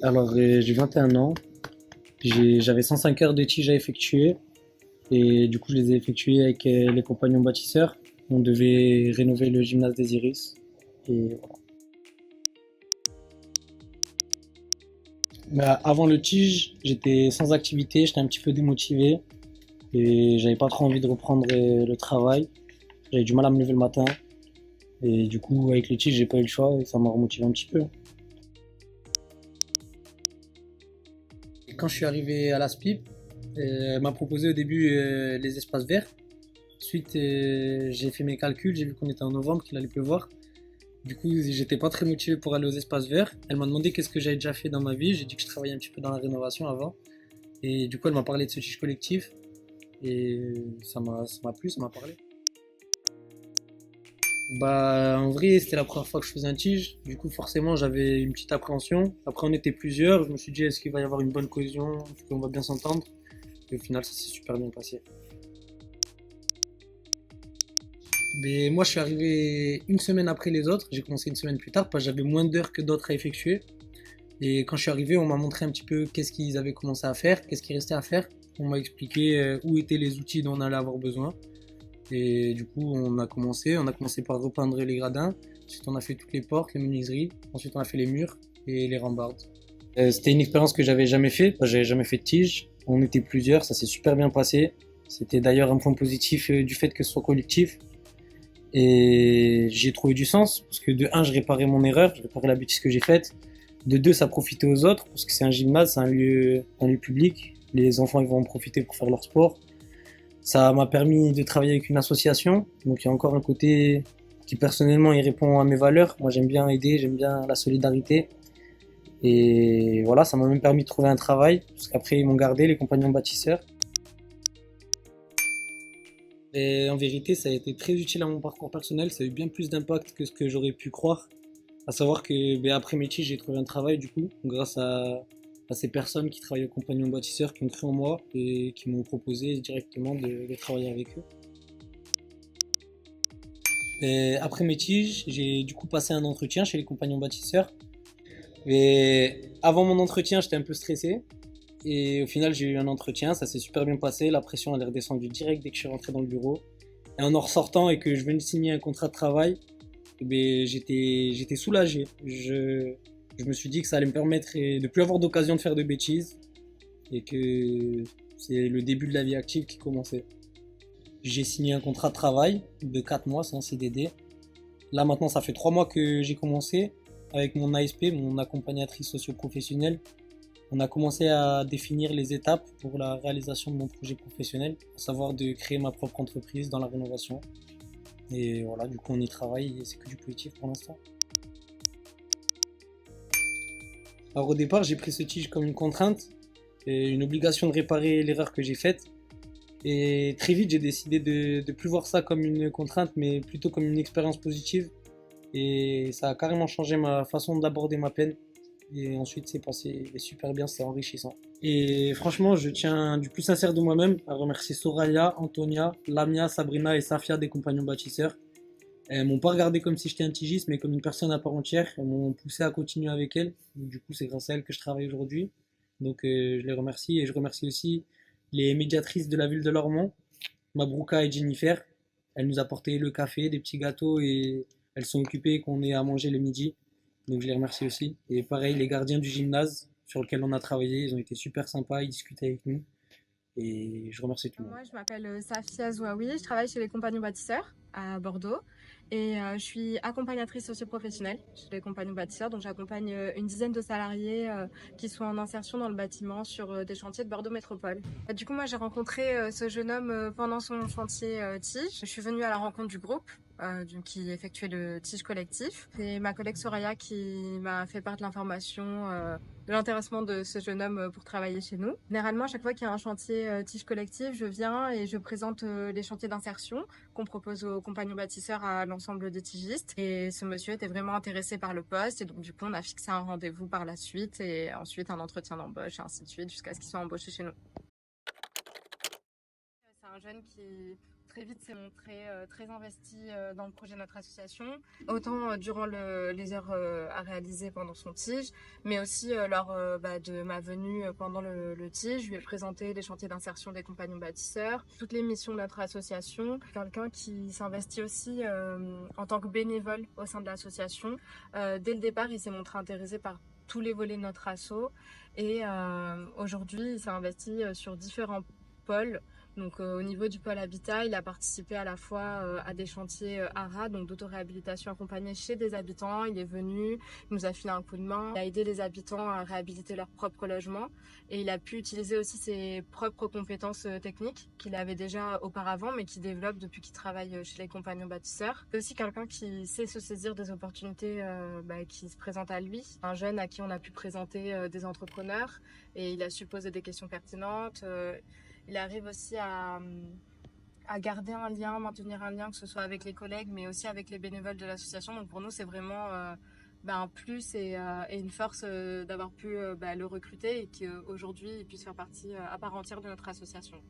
Alors, j'ai 21 ans, j'avais 105 heures de tige à effectuer et du coup, je les ai effectuées avec les compagnons bâtisseurs. On devait rénover le gymnase des Iris. Et voilà. Bah, avant le tige, j'étais sans activité, j'étais un petit peu démotivé et j'avais pas trop envie de reprendre le travail. J'avais du mal à me lever le matin et du coup, avec le tige, j'ai pas eu le choix et ça m'a remotivé un petit peu. Et quand je suis arrivé à la SPIP, elle m'a proposé au début les espaces verts. Ensuite, j'ai fait mes calculs, j'ai vu qu'on était en novembre, qu'il allait pleuvoir. Du coup, j'étais pas très motivé pour aller aux espaces verts. Elle m'a demandé qu'est-ce que j'avais déjà fait dans ma vie. J'ai dit que je travaillais un petit peu dans la rénovation avant. Et du coup, elle m'a parlé de ce tige collectif. Et ça m'a plu, ça m'a parlé. Bah, en vrai, c'était la première fois que je faisais un tige. Du coup, forcément, j'avais une petite appréhension. Après, on était plusieurs. Je me suis dit, est-ce qu'il va y avoir une bonne cohésion? Est-ce qu'on va bien s'entendre? Et au final, ça s'est super bien passé. Mais moi, je suis arrivé une semaine après les autres. J'ai commencé une semaine plus tard parce que j'avais moins d'heures que d'autres à effectuer. Et quand je suis arrivé, on m'a montré un petit peu qu'est-ce qu'ils avaient commencé à faire, qu'est-ce qui restait à faire. On m'a expliqué où étaient les outils dont on allait avoir besoin. Et du coup, on a commencé par repeindre les gradins. Ensuite, on a fait toutes les portes, les menuiseries. Ensuite, on a fait les murs et les rambardes. C'était une expérience que j'avais jamais fait, parce que j'avais jamais fait de tige. On était plusieurs, ça s'est super bien passé. C'était d'ailleurs un point positif du fait que ce soit collectif. Et j'ai trouvé du sens, parce que de un, je réparais mon erreur, je réparais la bêtise que j'ai faite. De deux, ça profitait aux autres, parce que c'est un gymnase, c'est un lieu public. Les enfants ils vont en profiter pour faire leur sport. Ça m'a permis de travailler avec une association, donc il y a encore un côté qui personnellement il répond à mes valeurs. Moi j'aime bien aider, j'aime bien la solidarité. Et voilà, ça m'a même permis de trouver un travail, parce qu'après ils m'ont gardé, les compagnons bâtisseurs. Et en vérité, ça a été très utile à mon parcours personnel, ça a eu bien plus d'impact que ce que j'aurais pu croire. À savoir que après métier, j'ai trouvé un travail du coup, grâce à ces personnes qui travaillent aux compagnons bâtisseurs, qui ont cru en moi et qui m'ont proposé directement de travailler avec eux. Et après mes tiges, j'ai du coup passé un entretien chez les compagnons bâtisseurs. Et avant mon entretien, j'étais un peu stressé. Et au final, j'ai eu un entretien, ça s'est super bien passé. La pression elle est redescendue direct dès que je suis rentré dans le bureau. Et en ressortant et que je venais de signer un contrat de travail, eh ben, j'étais soulagé. Je me suis dit que ça allait me permettre de plus avoir d'occasion de faire de bêtises et que c'est le début de la vie active qui commençait. J'ai signé un contrat de travail de 4 mois, c'est un CDD. Là maintenant, ça fait 3 mois que j'ai commencé avec mon ASP, mon accompagnatrice socio-professionnelle. On a commencé à définir les étapes pour la réalisation de mon projet professionnel, à savoir de créer ma propre entreprise dans la rénovation. Et voilà, du coup on y travaille et c'est que du positif pour l'instant. Alors au départ, j'ai pris ce tige comme une contrainte et une obligation de réparer l'erreur que j'ai faite. Et très vite, j'ai décidé de plus voir ça comme une contrainte, mais plutôt comme une expérience positive. Et ça a carrément changé ma façon d'aborder ma peine. Et ensuite, c'est passé super bien, c'est enrichissant. Et franchement, je tiens du plus sincère de moi-même à remercier Soraya, Antonia, Lamia, Sabrina et Safia des compagnons bâtisseurs. Elles m'ont pas regardé comme si j'étais un tigiste, mais comme une personne à part entière. Elles m'ont poussé à continuer avec elles. Du coup, c'est grâce à elles que je travaille aujourd'hui. Donc, je les remercie et je remercie aussi les médiatrices de la ville de Lormont, Mabrouka et Jennifer. Elles nous apportaient le café, des petits gâteaux et elles sont occupées qu'on ait à manger le midi. Donc, je les remercie aussi. Et pareil, les gardiens du gymnase sur lequel on a travaillé, ils ont été super sympas, ils discutaient avec nous. Et je remercie tout le monde. Moi, je m'appelle Safia Zouaoui, je travaille chez les compagnons bâtisseurs à Bordeaux et je suis accompagnatrice socio-professionnelle chez les compagnons bâtisseurs. Donc, j'accompagne une dizaine de salariés qui sont en insertion dans le bâtiment sur des chantiers de Bordeaux Métropole. Du coup, moi, j'ai rencontré ce jeune homme pendant son chantier Tige. Je suis venue à la rencontre du groupe. Qui effectuait le tige collectif. C'est ma collègue Soraya qui m'a fait part de l'information de l'intéressement de ce jeune homme pour travailler chez nous. Généralement, à chaque fois qu'il y a un chantier tige collectif, je viens et je présente les chantiers d'insertion qu'on propose aux compagnons bâtisseurs à l'ensemble des tigistes. Et ce monsieur était vraiment intéressé par le poste et donc du coup, on a fixé un rendez-vous par la suite et ensuite un entretien d'embauche et ainsi de suite jusqu'à ce qu'il soit embauché chez nous. un jeune qui très vite s'est montré très investi dans le projet de notre association, autant durant les heures à réaliser pendant son TIG, mais aussi lors de ma venue pendant le TIG. Je lui ai présenté les chantiers d'insertion des compagnons bâtisseurs, toutes les missions de notre association. Quelqu'un qui s'investit aussi en tant que bénévole au sein de l'association. Dès le départ, il s'est montré intéressé par tous les volets de notre asso et aujourd'hui, il s'est investi sur différents pôles. Donc au niveau du pôle habitat, il a participé à la fois à des chantiers ARA, donc d'autoréhabilitation accompagnée chez des habitants. Il est venu, il nous a filé un coup de main, il a aidé les habitants à réhabiliter leur propre logement et il a pu utiliser aussi ses propres compétences techniques qu'il avait déjà auparavant mais qu'il développe depuis qu'il travaille chez les compagnons bâtisseurs. C'est aussi quelqu'un qui sait se saisir des opportunités qui se présentent à lui. Un jeune à qui on a pu présenter des entrepreneurs et il a su poser des questions pertinentes. Il arrive aussi à garder un lien, maintenir un lien, que ce soit avec les collègues, mais aussi avec les bénévoles de l'association. Donc pour nous, c'est vraiment un plus et une force d'avoir pu le recruter et qu'aujourd'hui, il puisse faire partie à part entière de notre association.